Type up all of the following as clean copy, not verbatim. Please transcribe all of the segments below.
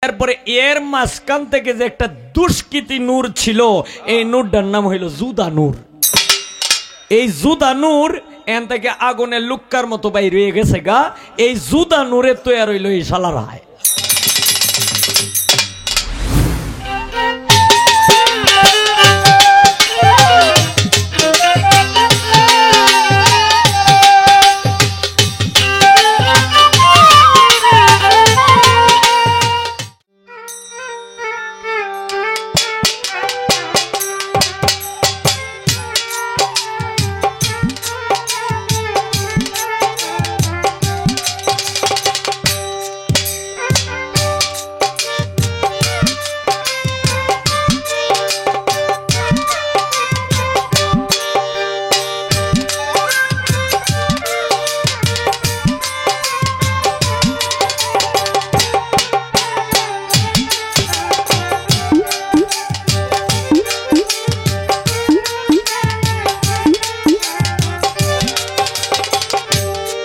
এরপরে এর মাঝখান থেকে যে একটা দুষ্কৃতি নূর ছিল, এই নূরটার নাম হইল জুদা নূর। এই জুদা নূর এন থেকে আগুনের লুক্কার মতো বাইর হয়ে গেছে গা। এই জুদা নূরের তৈরি হইল এই শালারায়।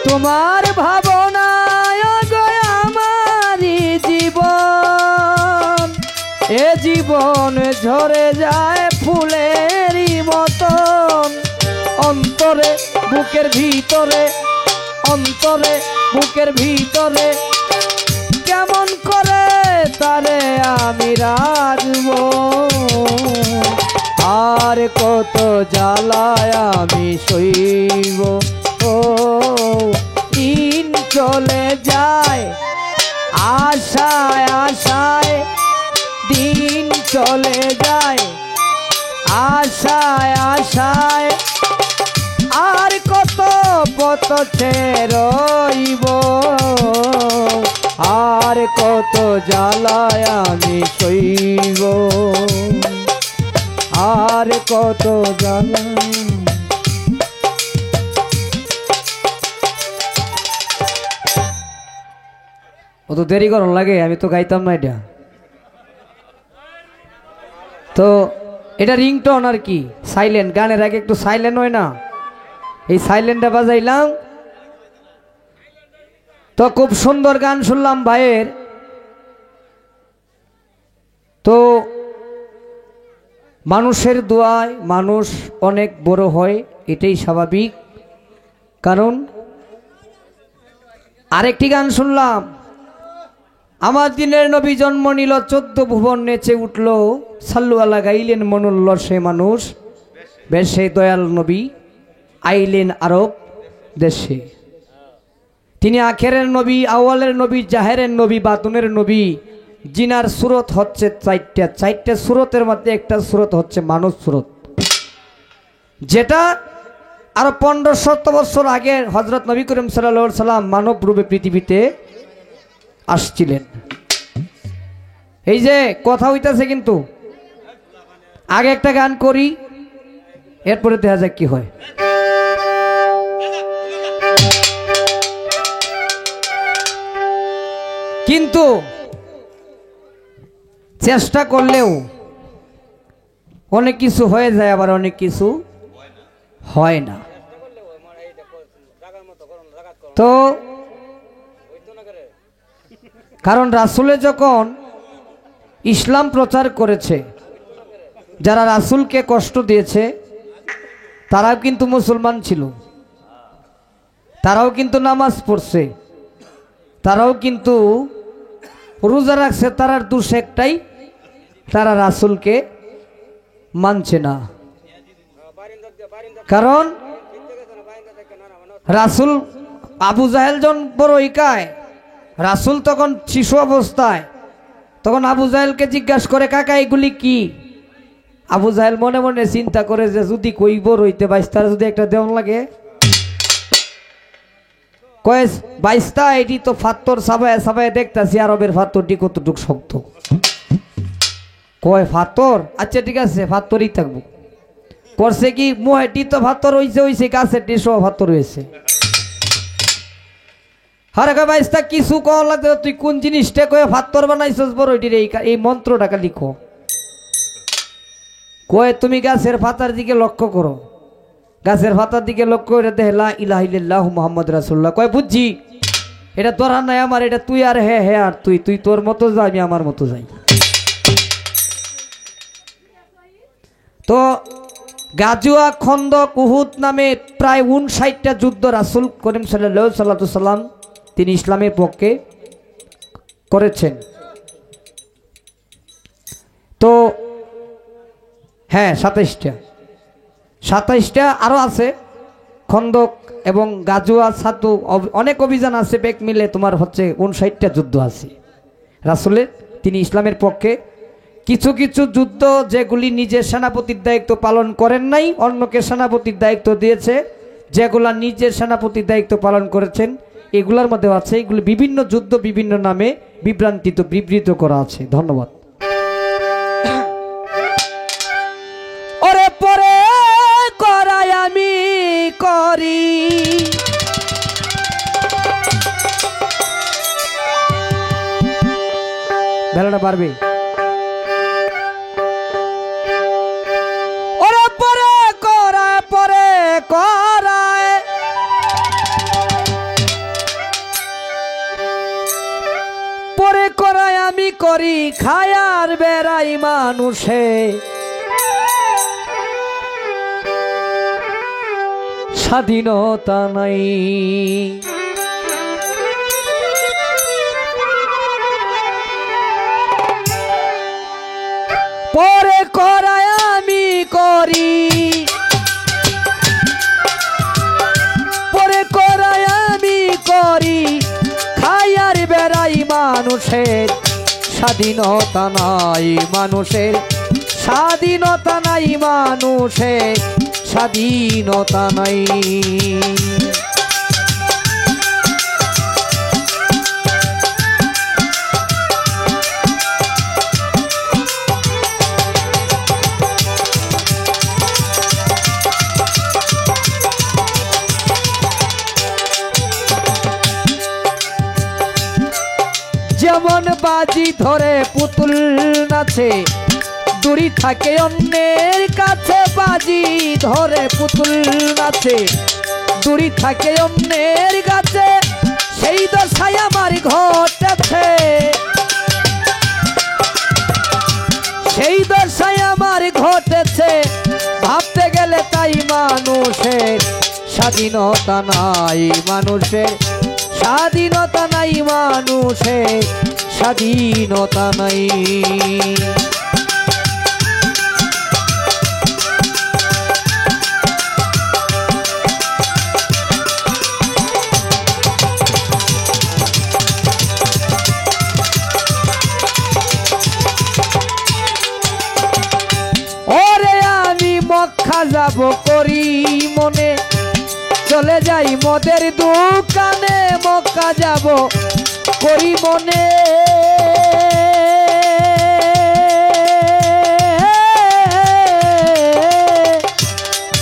তোমার ভাবনায় গয় আমারি জীবন, এ জীবন ঝরে যায় ফুলেরই মতন। অন্তরে বুকের ভিতরে, অন্তরে বুকের ভিতরে কেমন করে তারে আমি রাখব। আর কত জ্বালায় আমি সইব। দিন চলে যায় আশায় আশায়, দিন চলে যায় আশায় আশায়। আর কত পথ রইব, আর কত জ্বালায় আমি সইব, আর কত জ্বালায়। ও তো দেরি করন লাগে, আমি তো গাইতাম না এটা। তো এটা রিংটোন আর কি, সাইলেন্ট। গানের আগে একটু সাইলেন্ট হয় না, এই সাইলেন্টটা বাজাইলাম। তো খুব সুন্দর গান শুনলাম ভাইয়ের। তো মানুষের দোয়ায় মানুষ অনেক বড় হয়, এটাই স্বাভাবিক। কারণ আরেকটি গান শুনলাম, আমার দিনের নবী জন্ম নিল 14 ভুবন নেচে উঠল, সাল্লু আলা গাইলেন মনুল্লসে মানুষ, বেশে দয়াল নবী আইলেন আরব দেশে। তিনি আখেরের নবী, আওয়ালের নবী, জাহেরের নবী, বাতুনের নবী। জিনার সুরত হচ্ছে চারটা সুরতের মধ্যে একটা সুরত হচ্ছে মানব সুরত, যেটা আরো 1500 বছর আগে হজরত নবী করিম সাল্লাল্লাহু আলাইহি সাল্লাম মানব রূপে পৃথিবীতে আসছিলেন। এই যে কথা হইতাছে, কিন্তু আগে একটা গান করি, এরপরে দেখা যাক কি হয়। কিন্তু চেষ্টা করলেও অনেক কিছু হয়ে যায়, আবার অনেক কিছু হয় না। তো কারণ রাসূলে যখন ইসলাম প্রচার করেছে, যারা রাসূলকে কষ্ট দিয়েছে তারাও কিন্তু মুসলমান ছিল, তারাও কিন্তু নামাজ পড়ছে, তারাও কিন্তু রোজা রাখছে। তারার দোষ একটাই, তারা রাসূলকে মানছে না। কারণ রাসূল, আবু জাহেল যখন বড় ইকায়, রাসূল তখন শিশু অবস্থায়, তখন আবু জাহেলকে জিজ্ঞাসা করে, কাকা এগুলি কি? আবু জাহেল মনে মনে চিন্তা করে যে যদি কইব রইতে বাইস্তার যদি একটা দেওয়ান লাগে, কয়েস বাইস্তা এটি তো ফাত্তর সাবায় সাবায় দেখতেছি, আরবের ফাত্তরটি কতটুক শক্ত। কয় ফাত্তর, আচ্ছা ঠিক আছে ফাত্তরই থাকবো। করছে কি, মোহেটি তো ফাত্তর হইছে হইছে, কাছে টিসও ফাত্তর হয়েছে। হরে কয় বাইস্তা কিছু কল লাগবে, তুই কোন জিনিসটা কয়ে ফাত্তর বানাইছস বড় এটির, এই মন্ত্রটাকে লিখো। কয় তুমি গাছের পাতার দিকে লক্ষ্য করো। গাছের পাতার দিকে লক্ষ্য করে দেখে লা ইলাহা ইল্লাল্লাহু মুহাম্মদ রাসূলুল্লাহ। কয় বুঝছি। এটা ধরা নাই আমার, এটা তুই আর হ্যাঁ হ্যাঁ আর তুই, তুই তোর মতো যা, আমি আমার মতো যাই। তো গাজুয়া, খন্দক, উহুদ নামে প্রায় 59টা যুদ্ধ রাসূল করিম সাল্লাল্লাহু আলাইহি সাল্লাম তিনি ইসলামের পক্ষে করেছেন। তো হ্যাঁ 27টা আরও আছে, খন্দক এবং গাজুয়া, সাতু, অনেক অভিযান আছে, বেক মিলে তোমার হচ্ছে 59টা যুদ্ধ আছে রাসূলের তিনি ইসলামের পক্ষে। কিছু কিছু যুদ্ধ যেগুলি নিজের সেনাপতির দায়িত্ব পালন করেন নাই, অন্যকে সেনাপতির দায়িত্ব দিয়েছে, যেগুলা নিজের সেনাপতির দায়িত্ব পালন করেছেন এগুলার মধ্যে আছে। এগুলি বিভিন্ন যুদ্ধ বিভিন্ন নামে বিবৃত করা আছে। ধন্যবাদ। ওরে পরে করাই আমি করি, বেলাটা পারবে। ওরে পরে করায়, পরে করায়, পরে করায় আমি করি, খায়ার বেড়াই মানুষে, স্বাধীনতা নাই। পরে করায় আমি করি, পরে করায় আমি করি, খায়ার বেড়াই মানুষের, স্বাধীনতা নাই মানুষের, স্বাধীনতা নাই মানুষের, স্বাধীনতা নাই। যেমন বাজি ধরে পুতুল নাচে, দড়ি থাকে অন্যের কাছে, বাজি ধরে পুতুল নাচে, দড়ি থাকে অন্যের কাছে, সেই দশায় আমার ঘটেছে, সেই দশায় আমার ঘটেছে। ভাবতে গেলে তাই মানুষের স্বাধীনতা নাই মানুষের, স্বাধীনতা নাই মানুষের, স্বাধীনতা নাই। ওরে আমি মক্কা যাব করি মনে, চলে যাই মদের দোকানে, মক্কা যাব করি মনে,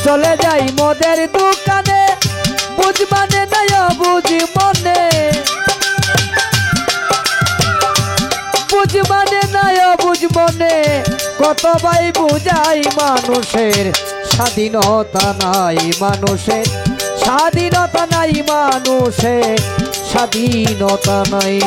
চলে যাই মদের দোকানে, বুঝ মানে নাই বুঝ মনে, বুঝ মানে নাই বুঝ মনে, কত ভাই বুঝাই মানুষের, স্বাধীনতা নাই মানুষের, স্বাধীনতা নাই মানুষের, স্বাধীনতা নাই।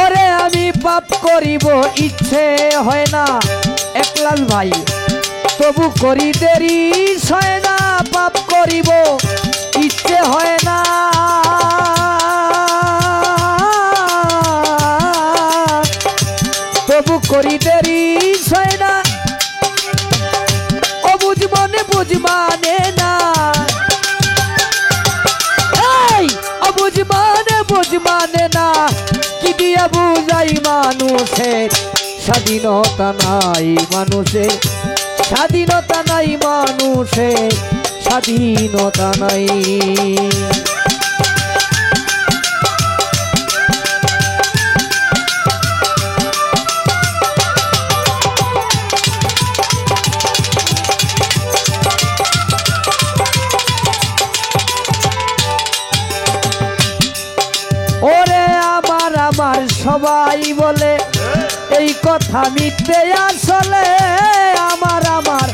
ওরে আমি পাপ করিব ইচ্ছে হয় না, একলাল ভাই তবু করি দেরি সয় না, পাপ করিব ইচ্ছে হয় না, তবু করি দেরি সয় না, ও বুঝ মনে বুঝ মানে না, এই ও বুঝ মানে না, কি দিয়া বুঝাই মানুষের, স্বাধীনতা নাই মানুষের, স্বাধীনতা নাই মানুষের, স্বাধীনতা নাই। সবাই বলে এই কথা মিথ্যে আসলে আমার আমার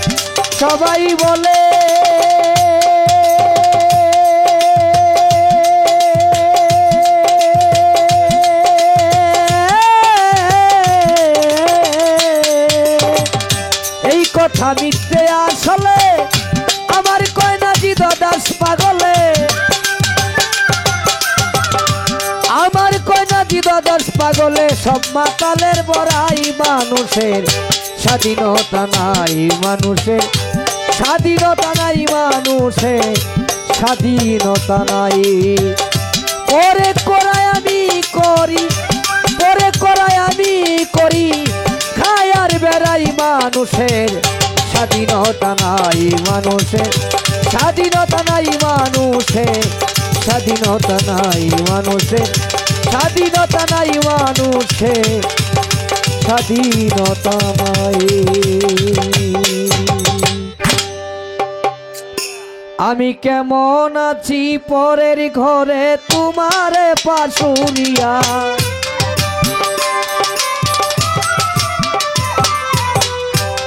সবাই বলে এই কথা মিথ্যে আসলে আমার কয়না জিদা দাস পাগলে আমার কয়না জিদা দাস পাগলে সব মাতালের বড়াই মানুষের স্বাধীনতা নাই মানুষের স্বাধীনতা নাই মানুষের স্বাধীনতা নাই পরে করাই আমি করি পরে করাই আমি করি খাই আর বেড়াই মানুষের স্বাধীনতা নাই মানুষের স্বাধীনতা নাই মানুষের স্বাধীনতা নাই মানুষের স্বাধীনতা নাই মানুষের স্বাধীনতা নাই আমি কেমন আছি পরের ঘরে তোমারে পাশুরিয়া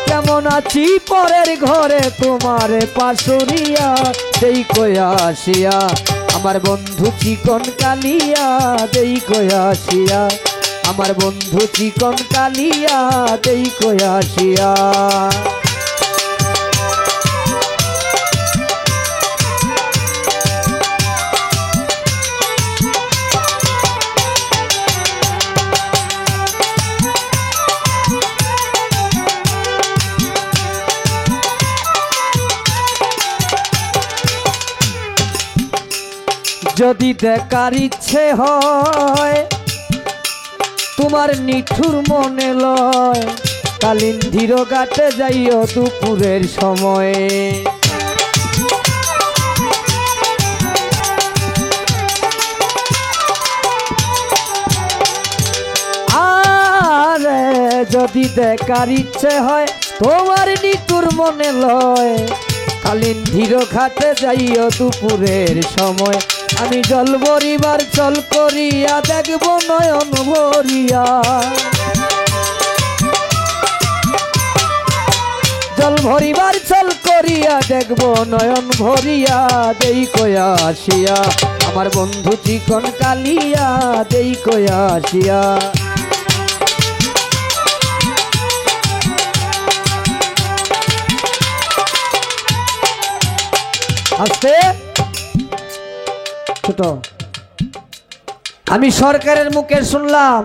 কেমন আছি পরের ঘরে তোমারে পাশুরিয়া দেই কয়া আসিয়া আমার বন্ধু চিকন কালিয়া দেই কয়া আসিয়া আমার বন্ধু চিকন কালিয়া দেই কয়া আসিয়া যদি দেখার ইচ্ছে হয় তোমার নিঠুর মনে লয় কালিন্দির ঘাটে যাইও দুপুরের সময়ে আরে যদি দেখার ইচ্ছে হয় তোমার নিঠুর মনে লয় কালিন্দির ঘাটে যাইও দুপুরের সময় আমি জল ভরিবার চল করিয়া দেখব নয়ন ভরিয়া জল ভরিবার চল করিয়া দেখব নয়ন ভরিয়া দেই কয়া আসিয়া আমার বন্ধু চিকন কালিয়া দেই কয়া আসিয়া আস্তে ছোট আমি সরকারের মুখে শুনলাম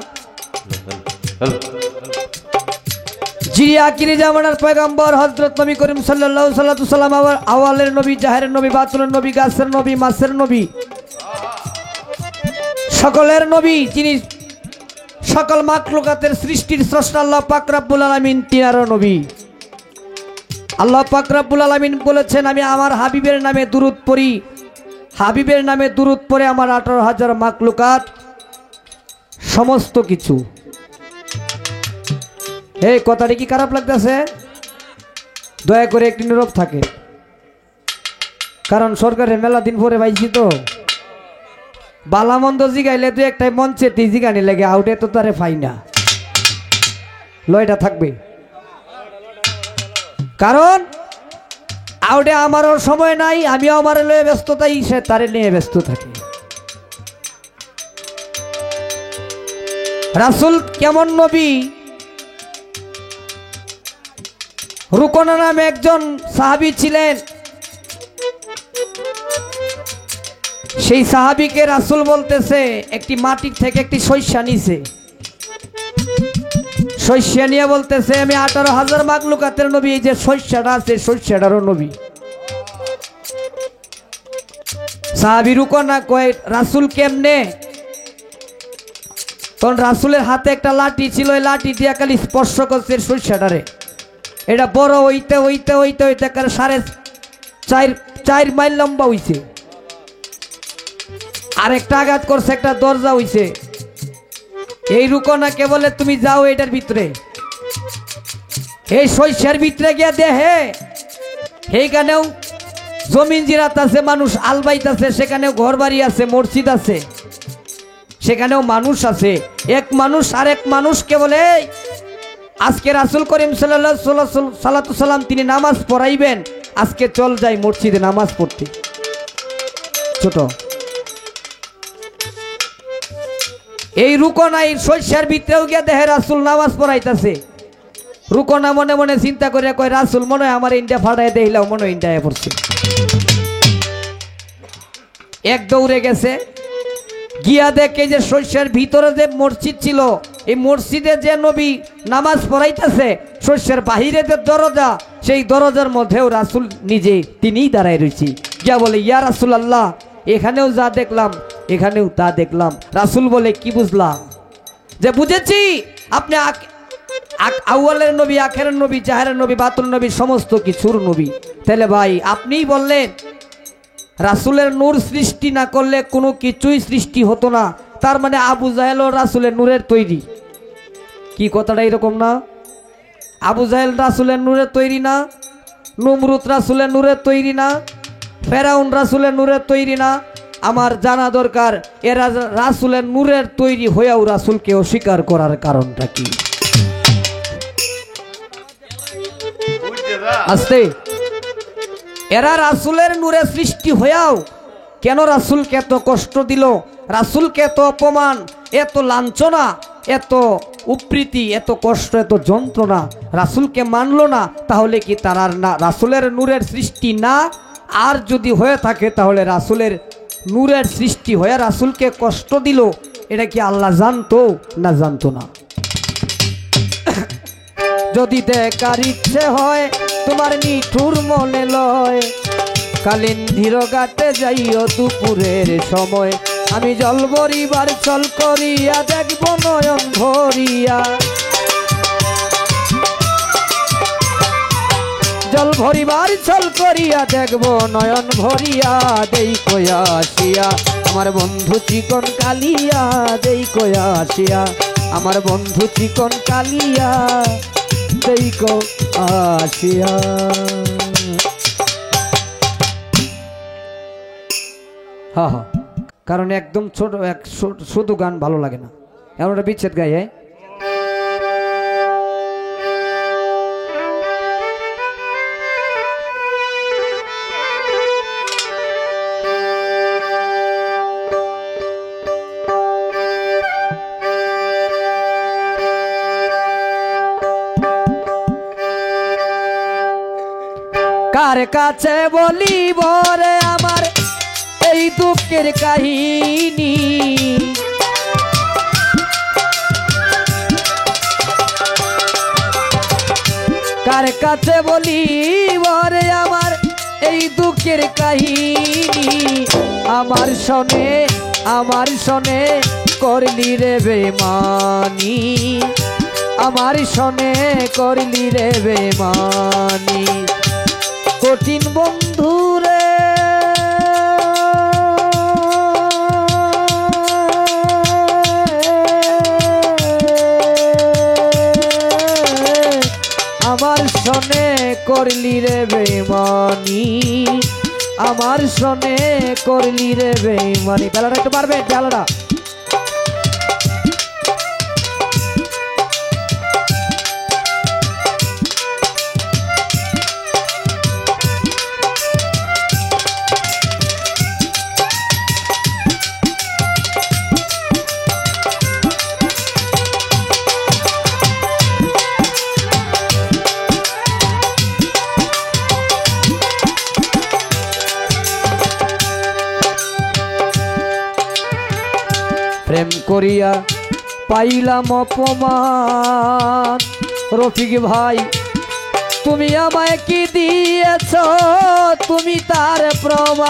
জিয়া আকিরি জামানার পয়গম্বর হযরত নবী করিম সাল্লাল্লাহু আলাইহি ওয়াসাল্লাম আওয়ালের নবী জাহেরের নবী বাতুলের নবী গাছের নবী মাছের নবী সকলের নবী যিনি সকল মাখলুকাতের সৃষ্টির স্রষ্টা আল্লাহ পাক রব্বুল আলামিন তিনারও নবী আল্লাহ পাক রব্বুল আলামিন বলেছেন আমি আমার হাবিবের নামে দুরূদ পড়ি হাবিবের নামে দুরূদ পড়ে আমার 18,000 মাখলুকাত সমস্ত কিছু এই কথাটা কি খারাপ লাগতেছে দয়া করে একটু নীরব থাকে কারণ সরকারের মেলা দিন পরে পাইছি তো বালামন্দ জিগাইলে দু একটাই মঞ্চে জিগানি লাগে আউটে তো তারে পাই না লয়টা থাকবে কারণ আউটে আমারও সময় নাই আমিও আমার লয়ে ব্যস্ততাই সে তারে নিয়ে ব্যস্ত থাকি রাসূল কেমন নবী রুকনা নামে একজন সাহাবী ছিলেন সেই সাহাবীকে রাসূল বলতেছে একটি মাটির থেকে একটি শস্য নিছে শস্য নিয়ে বলতেছে আমি 18,000 মাখলুকাতের নবী এই যে শস্যটা আছে শস্যটারও নবী সাহাবী রুকনা কয় রাসূল কেমনে তখন রাসূলের হাতে একটা লাঠি ছিল ওই লাঠি দিয়া খালি স্পর্শ করছে শস্যটারে এটা বড় হইতে হইতে হইতে হইতে 4.5 মাইল লম্বা হইছে আরেকটা আঘাত করছে একটা দরজা হইছে এই রুকনাকে বলে তুমি যাও এটার ভিতরে এই শস্যের ভিতরে গিয়া দেহে সেইখানেও জমিন জিরাত আছে মানুষ আলবাইত আছে সেখানেও ঘর বাড়ি আছে মসজিদ আছে সেখানেও মানুষ আছে। এক মানুষ আর এক মানুষকে বলে, আজকে রাসূল করিম সাল্লাল্লাহু সাল্লাম তিনি নামাজ পড়াইবেন, আজকে চল যাই মসজিদে নামাজ পড়তে। ছোট এই রুকনাই শস্যের ভিতরেও গিয়ে দেখে রাসূল নামাজ পড়াইতেছে। রুকনা মনে মনে চিন্তা করে কয়, রাসূল মনে হয় আমার ইন্ডিয়া ফাটাই দেখিলাম, মনে হয় ইন্ডিয়ায় পড়ছে। এক দৌড়ে গেছে, গিয়া দেখে যে শস্যের ভিতরে যে মসজিদ ছিল, এই মসজিদে যে নবী নামাজ পড়াইতেছে, শস্যের বাহিরে যে দরজা, সেই দরজার মধ্যেও রাসূল নিজে তিনিই দাঁড়ায় রয়েছি। গিয়া বলে, ইয়া রাসূলুল্লাহ, এখানেও যা দেখলাম এখানেও তা দেখলাম। রাসূল বলে, কি বুঝলাম? যে বুঝেছি আপনি আউয়ালের নবী, আখেরের নবী, জাহেরের নবী, বাতুল নবী, সমস্ত কিছুর নবী। তাহলে ভাই আপনিই বললেন রাসূলের নূর সৃষ্টি না করলে কোনো কিছুই সৃষ্টি হতো না, তার মানে আবু জাহেল ও রাসূলের নূরের তৈরি। কি কথাটা এরকম না? আবু জাহেল রাসূলের নূরের তৈরি না, নমরুদ রাসূলের নূরের তৈরি না, ফেরাউন রাসূলের নূরের তৈরি না। আমার জানা দরকার এরা রাসূলের নূরের তৈরি হয়েও রাসূলকে অস্বীকার করার কারণটা কি? আস্তে, এরা রাসূলের নূরে সৃষ্টি হয়েও কেন রাসূলকে এত কষ্ট দিল, রাসূলকে এত অপমান, এত লাঞ্ছনা, এত উপ্রীতি, এত কষ্ট, এত যন্ত্রণা, রাসূলকে মানলো না? তাহলে কি তারা না রাসূলের নূরের সৃষ্টি না? আর যদি হয়ে থাকে তাহলে রাসূলের নূরের সৃষ্টি হয়ে রাসূলকে কষ্ট দিল, এটা কি আল্লাহ জানতো না জানতো না? যদি দেখার ইচ্ছে হয় তোমার নিঠুর মনে লয়, কালিন্দির ঘাটে যাইও দুপুরের সময়, আমি জল ভরিবার চল করিয়া দেখব নয়ন ভরিয়া, জল ভরিবার চল করিয়া দেখব নয়ন ভরিয়া, দেই কয়া আসিয়া আমার বন্ধু চিকন কালিয়া, দেই কয়া আসিয়া আমার বন্ধু চিকন কালিয়া, দেই কো আসিয়া। হ্যাঁ হ্যাঁ, কারণ একদম ছোট এক শুধু গান ভালো লাগে না, এমন একটা বিচ্ছেদ গায়ে। কার কাছে বলিব রে আমার এই দুঃখের কাহিনী, কার কাছে বলিব রে আমার এই দুঃখের কাহিনী, আমার শোনে করলি রে বেমানি, আমার শোনে করলি রে বেমানি, কঠিন বন্ধু রে আমার শোনে করলি রে বেমানি, আমার শোনে করলি রে বেমানি। বেলাটা একটু পারবে বেলাটা। প্রেম করিয়া পাইলাম অপমান, রফিক ভাই তুমি আমায় কি দিয়েছ, তুমি তার প্রমাণ,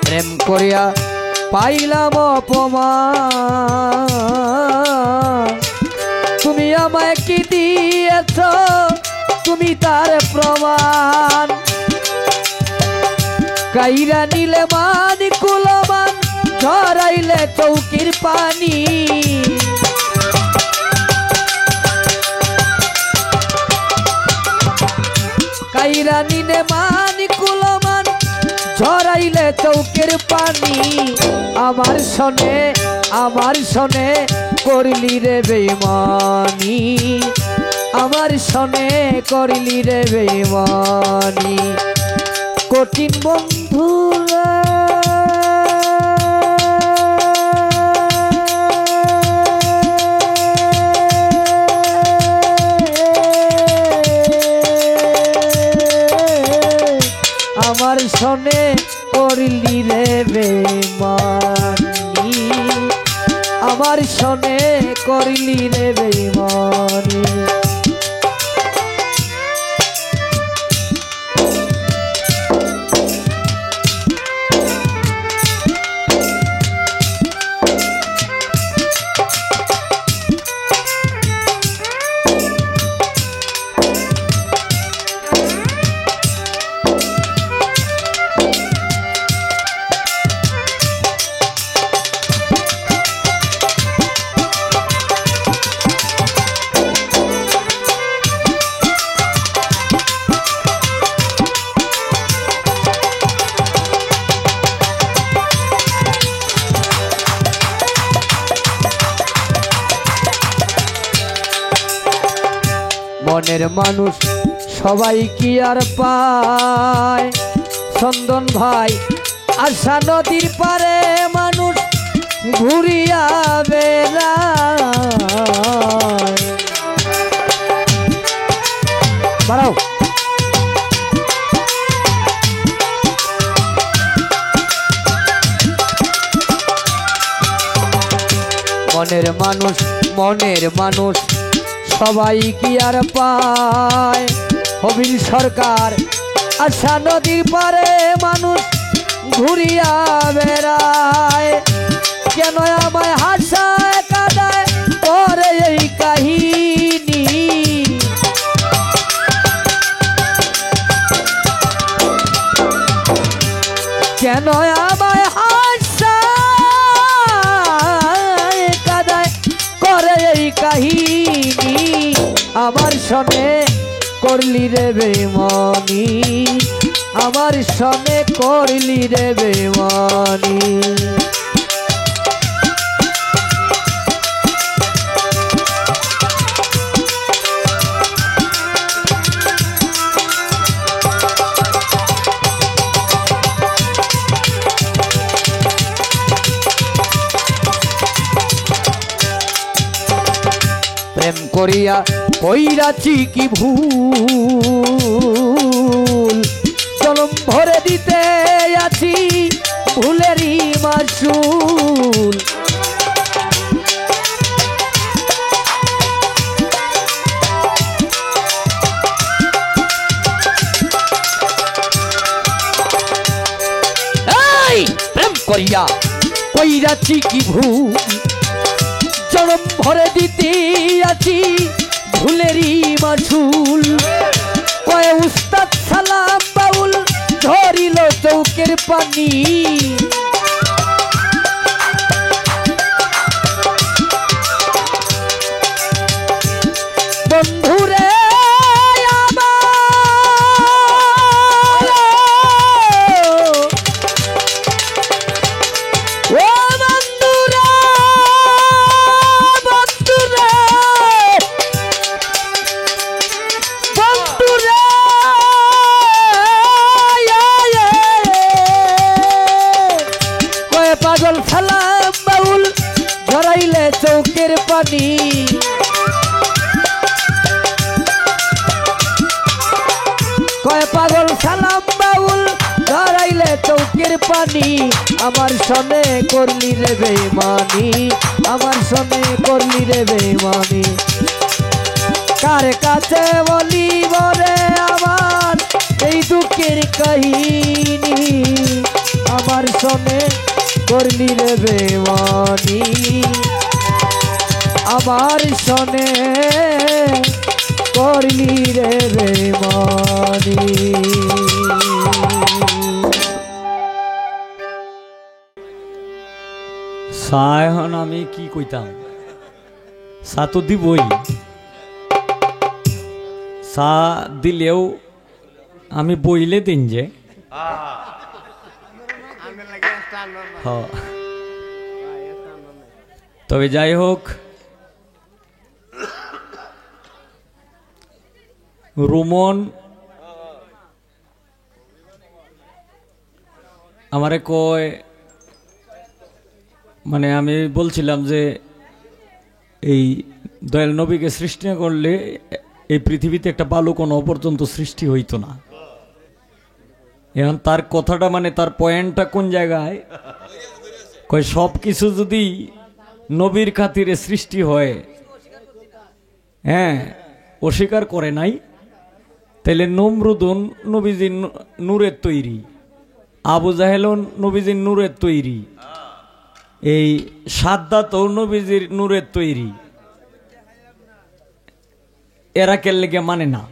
প্রেম করিয়া পাইলাম অপমান, তুমি আমায় কি দিয়েছ, তুমি তার প্রমাণ, কাইরা নিলে মান কুলমান, ঝরাইলে চৌকির পানি, নিরানিনে মানি কুলমান ঝরাইলে চৌকের পানি আমার সনে করলি রে বেঈমানি আমার সনে করলি রে বেঈমানি কঠিন বন্ধুরা আমার সনে করলি রে বেঈমানি আমার সনে করলি রে বেঈমানি মনের মানুষ সবাই কি আর পায় চন্দন ভাই আশা নদীর পারে মানুষ ঘুরিয়া বেড়ায় বাড়াও মনের মানুষ সবাই কি আর পায় হবিল সরকার আশা নদীর পারে মানুষ ঘুরিয়া বেড়ায় কেন আমায় হাসায় কাঁদায় করে এই কাহিনী কেন আমায় হাসায় কাঁদায় করে এই কাহিনী আমার সনে করলি রে বেঈমানি আমার সনে করলি রে বেঈমানি প্রেম করিয়া কইরাছি কি ভুল জনম ভরে দিতে আছি ভুলেরই মাসুল এই প্রেম করিয়া কইরাছি কি ভুল জনম ভরে দিতে আছি ভুলেরই মাসুল কয় উস্তাদ সালাম বাউল ধরিল চৌকের পানি বন্ধুরে পাগল সালাম বাউল ঝরাইলে চৌকের পানি কয় পাগল সালাম বাউল ঝরাইলে চৌকের পানি আমার সনে করলি রে বেঈমানি আমার সনে করলি রে বেঈমানি কার কাছে বলি বলে আমার এই দুঃখের কাহিনী আমার সনে করলি রে বেঈমানি আমার সনে করলি রে বেঈমানি এখন আমি কি কইতাম চা তো দিবই চা দিলেও আমি বইলে দিন যে তবে যাই হোক, রুমন আমারে কয়, মানে আমি বলছিলাম যে এই দয়াল নবীকে সৃষ্টি না করলে এই পৃথিবীতে একটা বালু কোনো পর্যন্ত সৃষ্টি হইতো না। এখন তার কথাটা মানে তার পয়েন্টটা কোন জায়গায়, কয় সব কিছু যদি নবীর খাতিরে সৃষ্টি হয়, হ্যাঁ অস্বীকার করে নাই, তাহলে নমরুদন নবীজির নূরের তৈরি, আবু জাহেলও নবীজির নূরের তৈরি, এই সাদ্দাতও নবীজির নূরের তৈরি, এরা কেল্লেগে মানে না।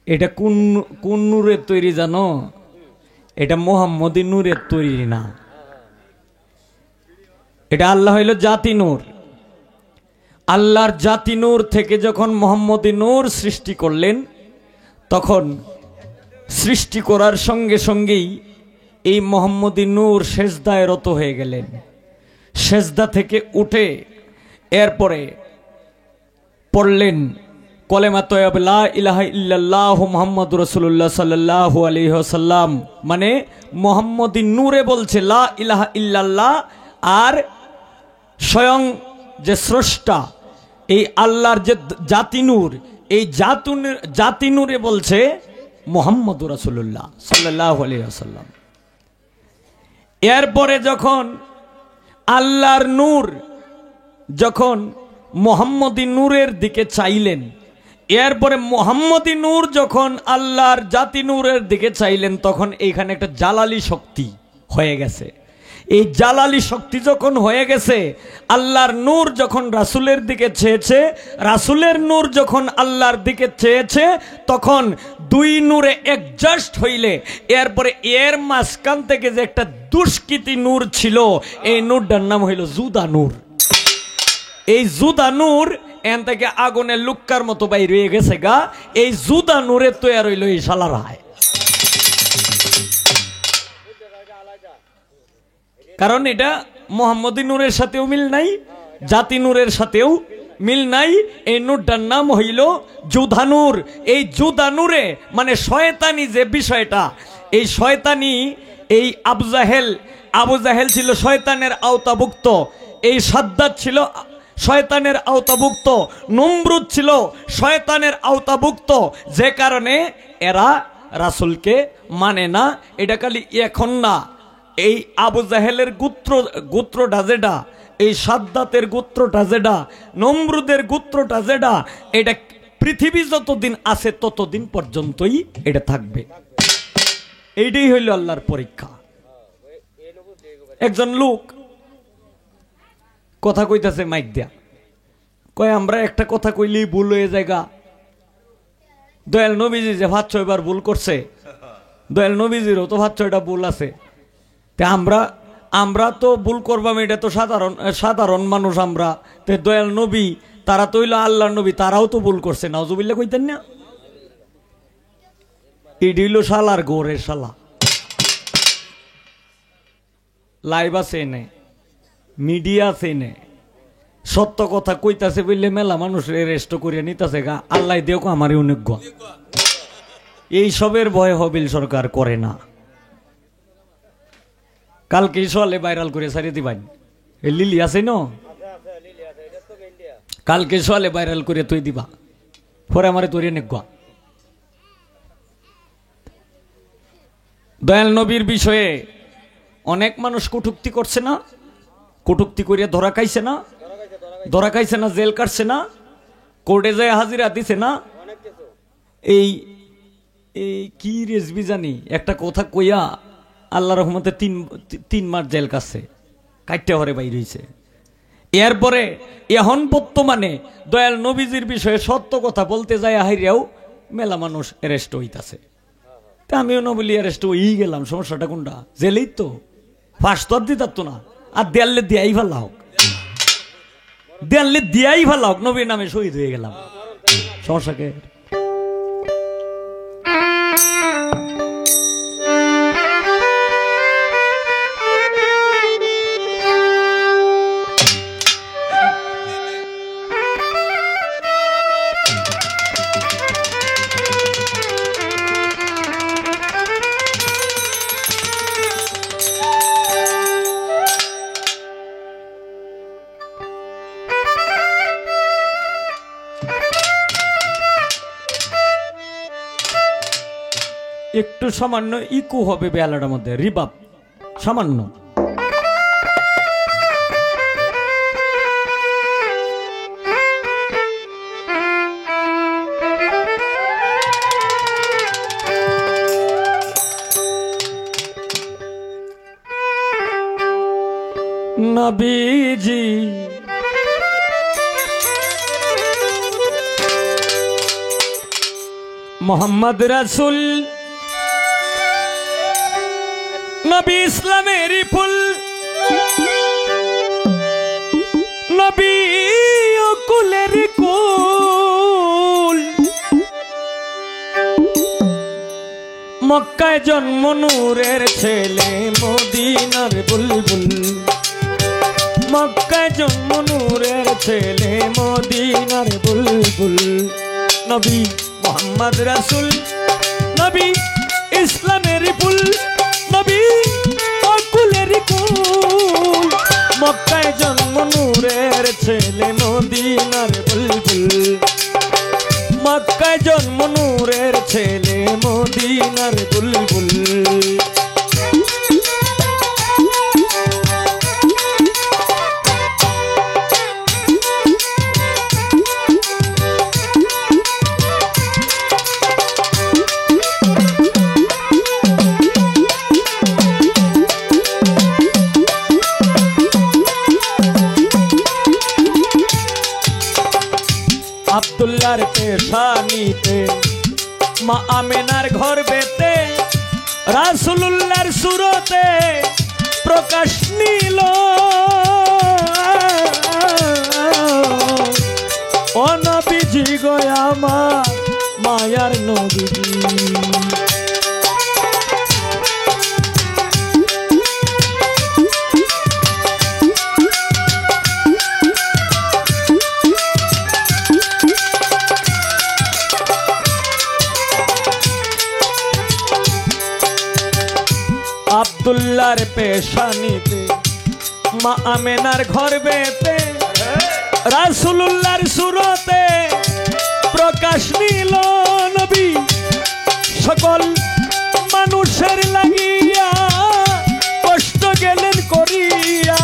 এটা কোন কোন নূরের তৈরি জানো? এটা মোহাম্মদী নূরের তৈরি না, এটা আল্লাহ হইল জাতি নূর। আল্লাহর জাতি নূর থেকে যখন মোহাম্মদী নূর সৃষ্টি করলেন, তখন সৃষ্টি করার সঙ্গে সঙ্গেই এই মোহাম্মদী নূর সেজদায় রত হয়ে গেলেন। সেজদা থেকে উঠে এরপরে পড়লেন কলেমা তয়্যব লা ইলাহা ইল্লাল্লাহু মুহাম্মাদুর রাসূলুল্লাহ সাল্লাল্লাহু আলাইহি ওয়াসাল্লাম, মানে মোহাম্মদী নূরে বলছে লা ইলাহা ইল্লাল্লাহ, আর স্বয়ং যে স্রষ্টা এই আল্লাহর যে জাতি নূর, এই জাতি নূরে বলছে মুহাম্মাদুর রাসূলুল্লাহ সাল্লাল্লাহু আলাইহি ওয়াসাল্লাম। এরপরে যখন আল্লাহর নূর যখন মোহাম্মদী নূরের দিকে চাইলেন, এরপরে মোহাম্মদী নূর যখন আল্লাহর জাতি নূরের দিকে চাইলেন, তখন এইখানে একটা জালালি শক্তি হয়ে গেছে। এই জালালি শক্তি যখন হয়ে গেছে, আল্লাহর নূর যখন রাসূলের দিকে চেয়েছে, রাসূলের নূর যখন আল্লাহর দিকে চেয়েছে, তখন দুই নূরে অ্যাডজাস্ট হইলে এরপরে এর মাঝখান থেকে যে একটা দুষ্কৃতি নূর ছিল, এই নূরটার নাম হইল জুদা নূর। এই জুদা নূর এন থেকে আগুনের লুক্কার মতো বাইরে হয়ে গেছে গা। এই জুদা নূরের তৈরি হইল এই শালারায়, কারণ এটা মোহাম্মদী নূরের সাথেও মিল নাই, জাতি নূরের সাথেও মিল নাই। এই নূরটার নাম হইল জুদা নূর। এই জুদা নূরে মানে শয়তানি যে বিষয়টা, এই শয়তানি, এই আবু জাহেল ছিল শয়তানের আওতাভুক্ত, এই সাদ্দাত ছিল শয়তানের আওতাভুক্ত, নমরুদ ছিল শয়তানের আওতাভুক্ত, যে কারণে এরা রাসূলকে মানে না। এটা খালি এখন না, এই আবু জাহেলের গোত্রটা যেটা, এই সাদ্দাতের গোত্রটা যেটা, নমরুদের গোত্রটা যেটা, এটা পৃথিবী যতদিন আছে ততদিন পর্যন্তই এটা থাকবে। এইটাই হইল আল্লাহর পরীক্ষা। একজন লোক কথা কইতাছে মাইক দিয়া, কয় আমরা একটা কথা কইলেই ভুল হয়ে যায়গা। দয়াল নবীজি যে 5-6বার ভুল করছে, দয়াল নবীজিরও তো 5-6টা ভুল আছে। তে আমরা তো ভুল করবাম, এটা তো সাধারণ মানুষ আমরা। তে দয়াল নবী তারা তো হইল আল্লাহর নবী, তারাও তো ভুল করছে, নাউজুবিল্লাহ কইতেন না? এটি হইল শালার গোরের শালা। লাইভ আছে নে, মিডিয়া আছে নে, সত্য কথা কইতাছে বললে মেলা মানুষ রেস্ট করিয়া নিতাছে গা। আল্লাহ দেও আমারই অনেক, এই সবের ভয় হবিল সরকার করে না। কালকে সোয়ালে ভাইরাল করে সারিয়ে দিবাই, এই লিলি আছে ন, কালকে সোয়ালে ভাইরাল করে তুই দিবা, পরে আমারে তৈরি নেগুয়া। দয়াল নবীর বিষয়ে অনেক মানুষ কটূক্তি করছে না, কটূক্তি করিয়া ধরা খাইছে না, জেল কাটছে না, কোর্টে যায় হাজিরা দিছে না। এই কি রেসবি জানি একটা কথা কইয়া আল্লাহ রহমতে 3 মাস জেল কাটছে, কাটতে হরে বাইর হইছে। এরপরে এখন বর্তমানে দয়াল নবীজির বিষয়ে সত্য কথা বলতে যায় হাইরিয়াও মেলা মানুষ অ্যারেস্ট হইতাছে। তা আমিও না বলি অ্যারেস্ট হয়েই গেলাম, সমস্যাটা কোনটা? জেলেই তো, ফাঁস তো আর দিতার তো না, আর দেয়ালে দিয়াই ভালো হোক, দেয়ালে দিয়াই ভালো হোক, নবীর নামে শহীদ হয়ে গেলাম, সমস্যাকে। একটু সামান্য ইকু হবে বেলাটার মধ্যে, রিবাব সামান্য। নবীজি মোহাম্মদ রাসূল নবী ইসলামের ফুল, নবী ও কুলের কুল, মক্কায় জন্ম নূরের ছেলে মদিনার বুলবুল, মক্কায় জন্ম নূরের ছেলে মদিনার বুলবুল। নবী মোহাম্মদ রাসূল নবী ইসলামের ফুল, নবী অকুলের কুল, মক্কায় জন্ম নূরের ছেলে মদিনার বুলবুল, মক্কায় জন্ম নূরের ছেলে মদিনার বুলবুল। আব্দুল্লাহর পেশানিতে মা আমেনার ঘর বেতে রাসূলুল্লাহর সুরতে প্রকাশ নিল, ও নবীজি গো আমার মায়ার নবীজি। আব্দুল্লাহর পেশানিতে মা আমেনার ঘর বেতে রাসূলুল্লাহর সুরতে প্রকাশ নিল, নবী সকল মানুষের লাগিয়া কষ্ট গেলেন করিয়া,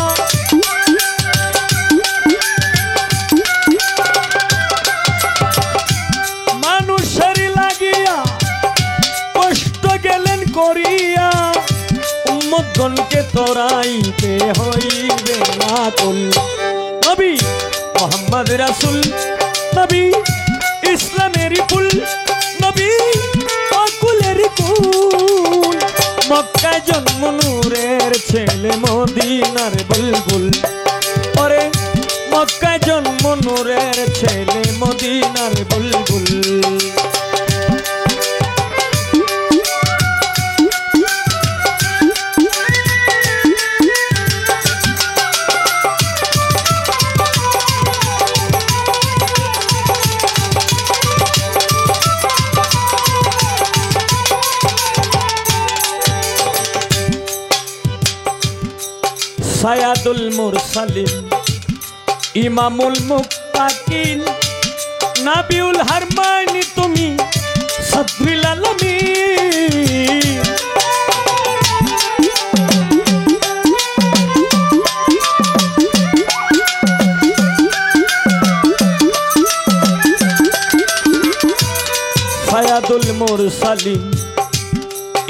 মানুষের লাগিয়া কষ্ট গেলেন করিয়া, উম্মতগণকে তোরাইতে হইবে না কুল। নবী মোহাম্মদ রাসূল নবী ইসলামের ফুল, নবী অকুলের কুল, মক্কায় জন্ম নূরের ছেলে মদিনার বুলবুল, ওরে মক্কায় জন্ম নূরের ছেলে মদিনার বুলবুল। সায়াদুল মুরসালিন ইমামুল মুত্তাকিন নাবিউল হারমানি তুমি সদরুল আলামিন, সায়াদুল মুরসালিন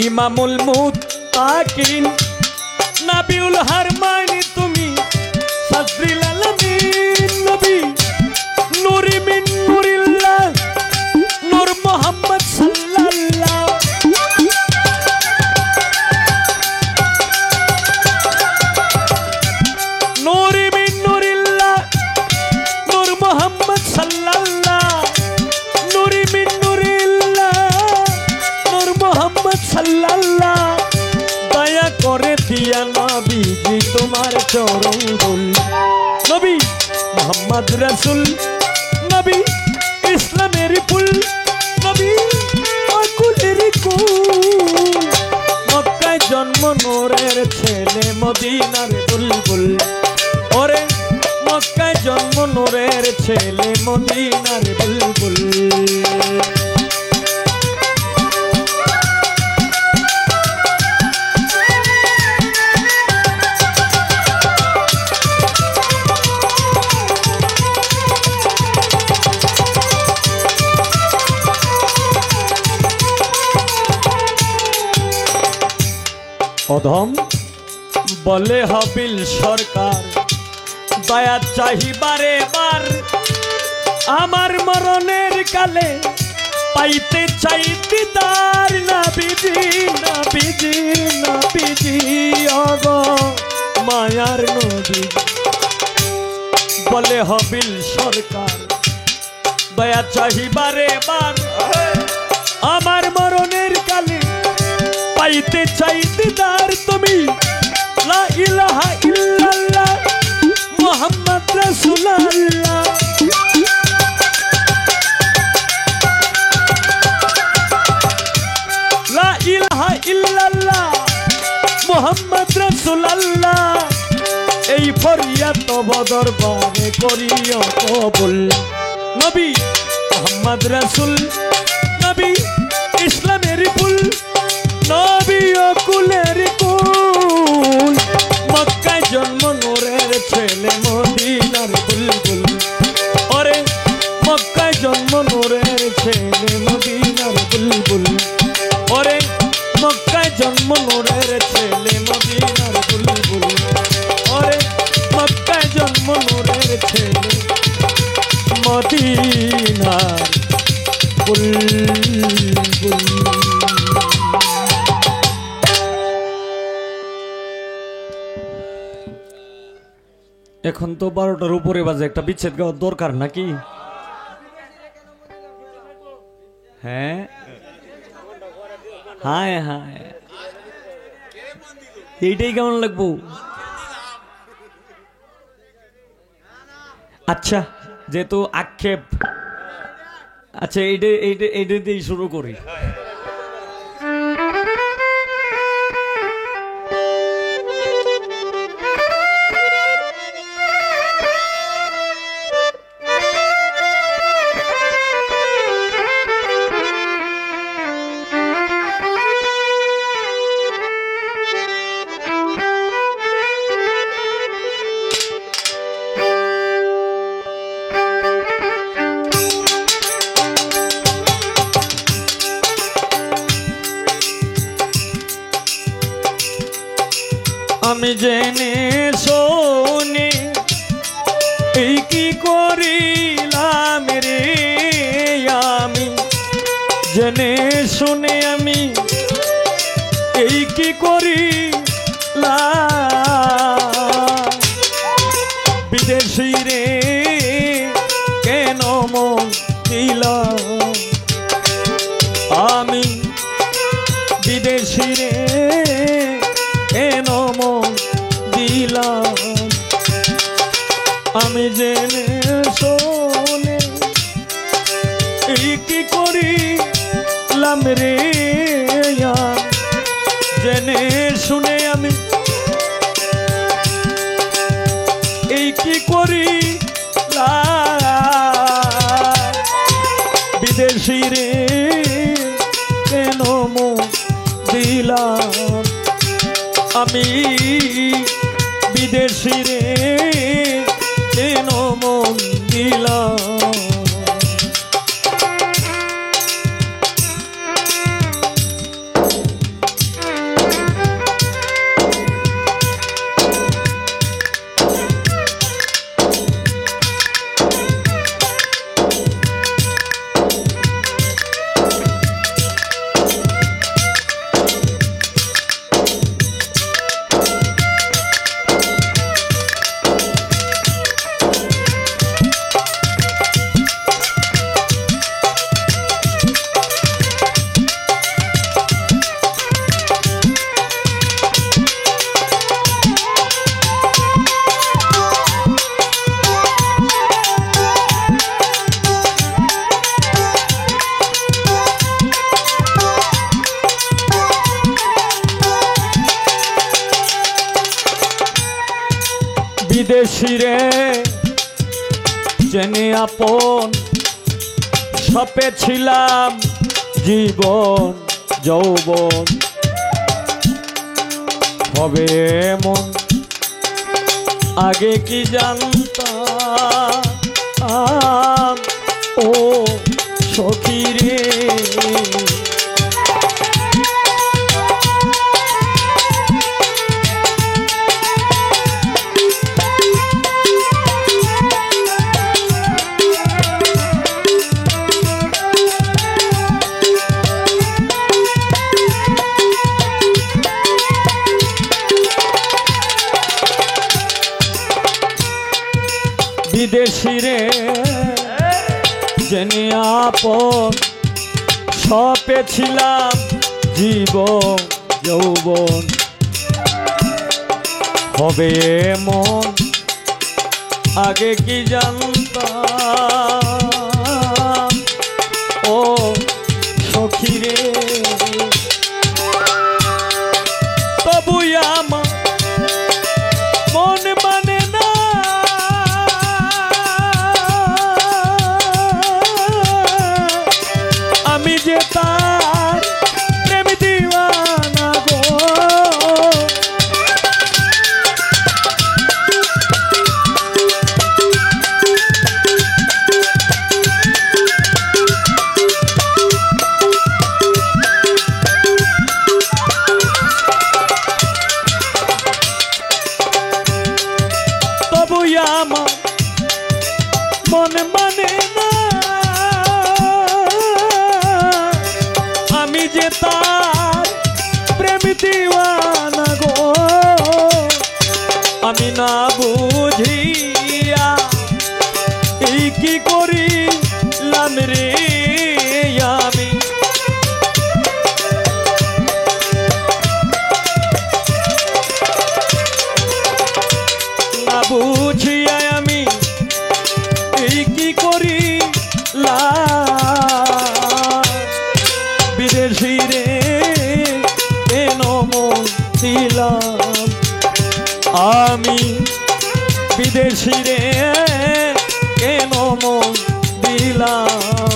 ইমামুল মুত্তাকিন নাবিউল হারমানি তুমি সদরুল আলামিন, নবী নূরে মিন নূরিল্লাহ নূর মুহাম্মদ সাল্লাল্লাহ, নূরে মিন নূরিল্লাহ নূর মুহাম্মদ সাল্লাল্লাহ, নূরে মিন নূরিল্লাহ নূর মুহাম্মদ সাল্লাল্লাহ, দয়া করে দিয়া নবীজি তোমার চরণ ধুল। নবী মোহাম্মদ রাসূল নবী ইসলামের ফুল, নবী অকুলের কুল, মক্কায় জন্ম নূরের ছেলে মদিনার বুলবুল, ওরে মক্কায় জন্ম নূরের ছেলে মদিনার বুলবুল। অধম বলে হাবিল সরকার দয়া চাহিবারে বার আমার মরণের কালে পাইতে চাই দিদার নবীজি নবীজি নবীজি অগ মায়ার নবী বলে হাবিল সরকার দয়া চাহিবারে বার আমার মরণের কালে পাইতে চাই দিদার তুমি লা ইলাহা ইল্লাল্লাহ মুহাম্মদ রাসূলুল্লাহ লা ইলাহা ইল্লাল্লাহ মুহাম্মদ রাসূলুল্লাহ এই ফরিয়াদ তব দরবারে করিও কবুল নবী মুহাম্মদ রাসূল নবী ইসলামের ফুল নবী ও কুলের কুল মক্কায় জন্ম নূরের ছেলে মদিনার বুলবুল ওরে মক্কায় জন্ম নূরের ছেলে মদিনার বুলবুল ওরে মক্কায় জন্ম নূরের ছেলে মদিনার বুলবুল ওরে মক্কায় জন্ম নূরের ছেলে মদিনার বুলবুল। এখন তো 12টার উপরে বাজে, একটা বিচ্ছেদ গাওয়ার দরকার নাকি? হ্যাঁ হায় হায় এইটাই কেমন লাগবো? আচ্ছা যেহেতু আক্ষেপ, আচ্ছা এইটা দিয়ে শুরু করি। আমি জেনে শোনে এই কি করিলাম রে, আমি জেনে শুনে আমি এই কি করিলাম, বিদেশি রে কেন মন দিলাম, আমি বিদেশি রে কেন মন দিলাম, আমি জেনে শোনে এই কি করিলাম রে, জেনে শুনে আমি এই কি করিলাম, বিদেশি রে কেন মন দিলাম, আমি বিদেশি রে কেন মন দিলাম। বিদেশি রে জেনে আপন সপে ছিলাম জীবন যৌবন, হবে এমন আগে কি জানতাম ও সখী রে, জেনে আপন সপেছিলাম জীবন যৌবন হবে এমন আগে কি জানতাম ও সখী রে তবু আমার মন মানে না আমি যে তার প্রেম দিওয়ানা গো তবু আমার মন মানে না আমি যে তার প্রেম দিওয়ানা গো আমি না বুঝিয়া এই কি করিলাম রে আমি না বুঝিয়া আমি এই কি করিলাম বিদেশি রে কেন মন দিলাম আমি বিদেশি রে কেন মন দিলাম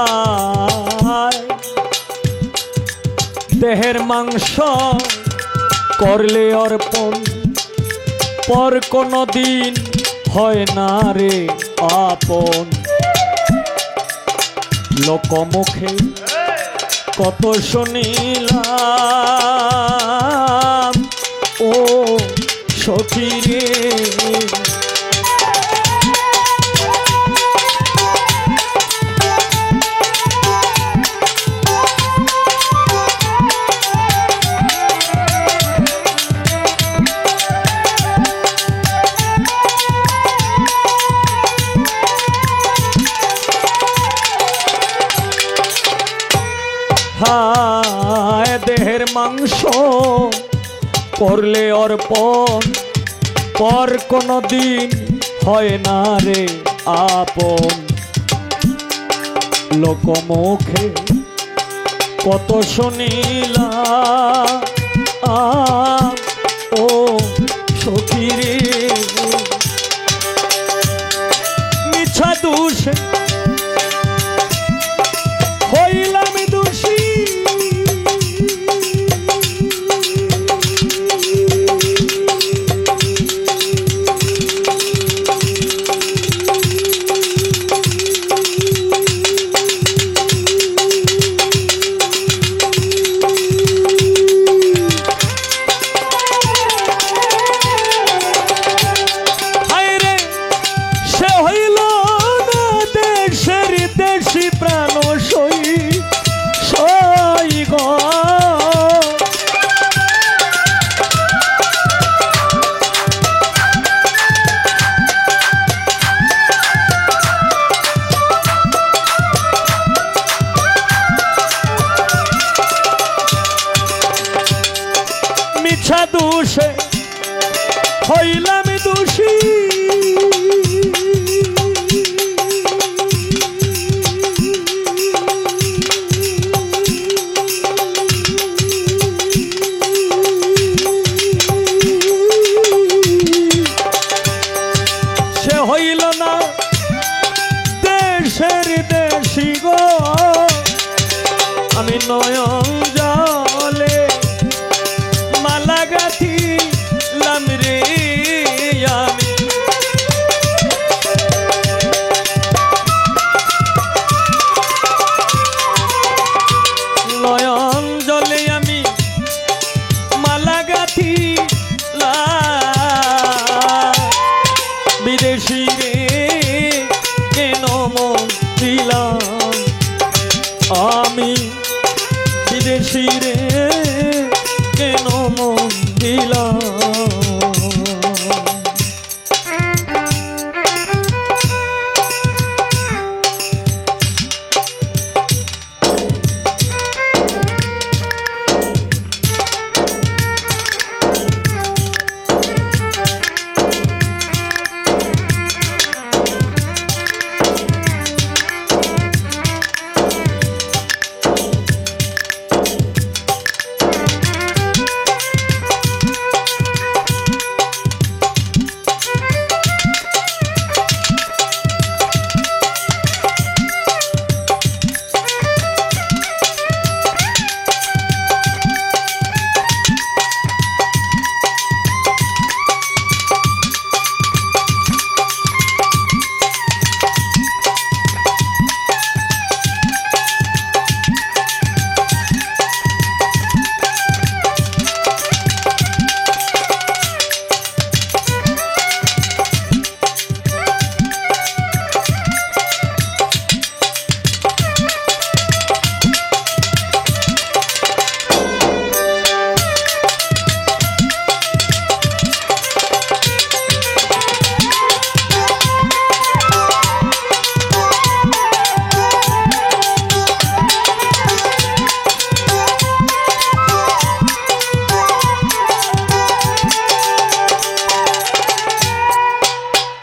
হায় দেহের মাংস করলে অর্পণ পর কোনো দিন হয় না রে আপন লোকমুখে কত শুনিলাম ও সখী রে হায় দেহের মাংস করলে অর্পণ পর কোনো দিন হয় না রে আপন লোকমুখে কত শুনিলাম ও সখী রে মিছা দোষে হইলাম দোষী প্রাণ সই সই গো মিছা দোষে হইলাম দোষী হইল না দেশের দেশি গো আমি নয়ন জলে রাখিলা বিদেশি রে কেন মন দিলাম আমি বিদেশি রে কেন মন দিলাম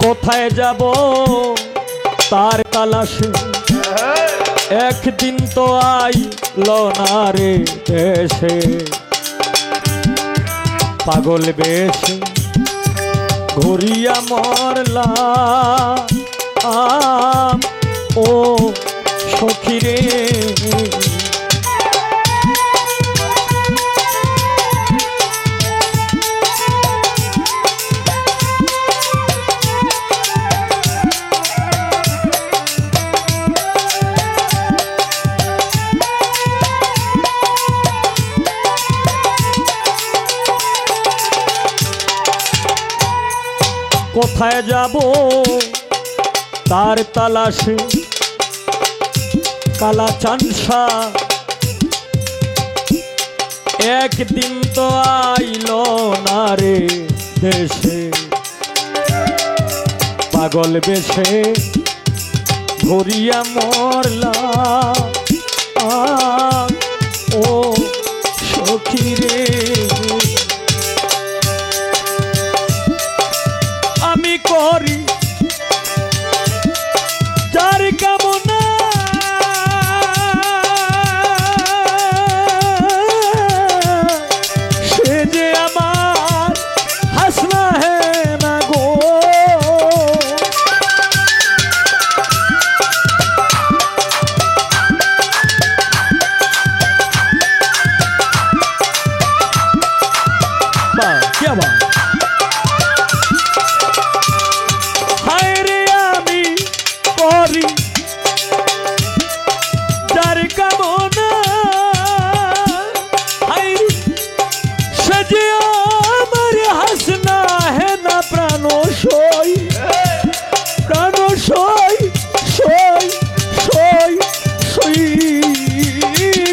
কোথায় যাব তার তালাশে একদিন তো আইল না রে দেশে পাগল বেশে ঘুরিয়া মরলা ও সখী রে কোথায় যাব তার তালাশে কালা চানসা একদিন তো আইল না রে দেশে পাগল বেশে ঘুরিয়া মরলা ও সখী রে আমি করি যার কামনা সে যে আমার হাসনা হে না গো বাহ কি বাহ যার কামনা সে যে আমার হাসনা হে না প্রাণ সই সই সই সই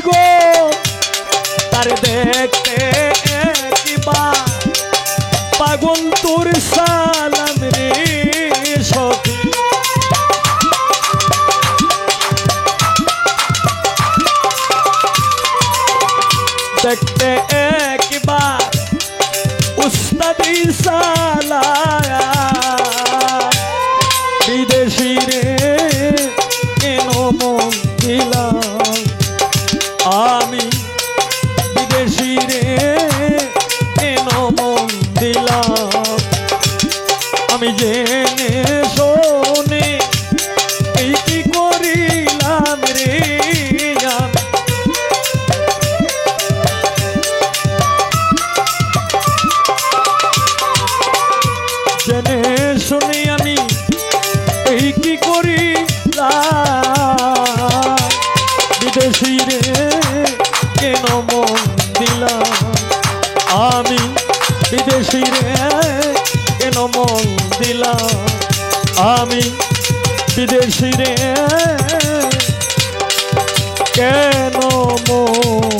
গো তার দেখতে একবার পাগল তোর সালাম রে সখী দেখতে একবার উস্তাদি সালায়া বিদেশি রে কেন মন দিলাম আমি বিদেশি রে কেন মন দিলাম আমি জেনে শোনে এই কি করিলাম রে জেনে শুনি আমি এই কি করিলাম বিদেশি রে কেন মন দিলাম আমি আমি বিদেশি রে কেন মন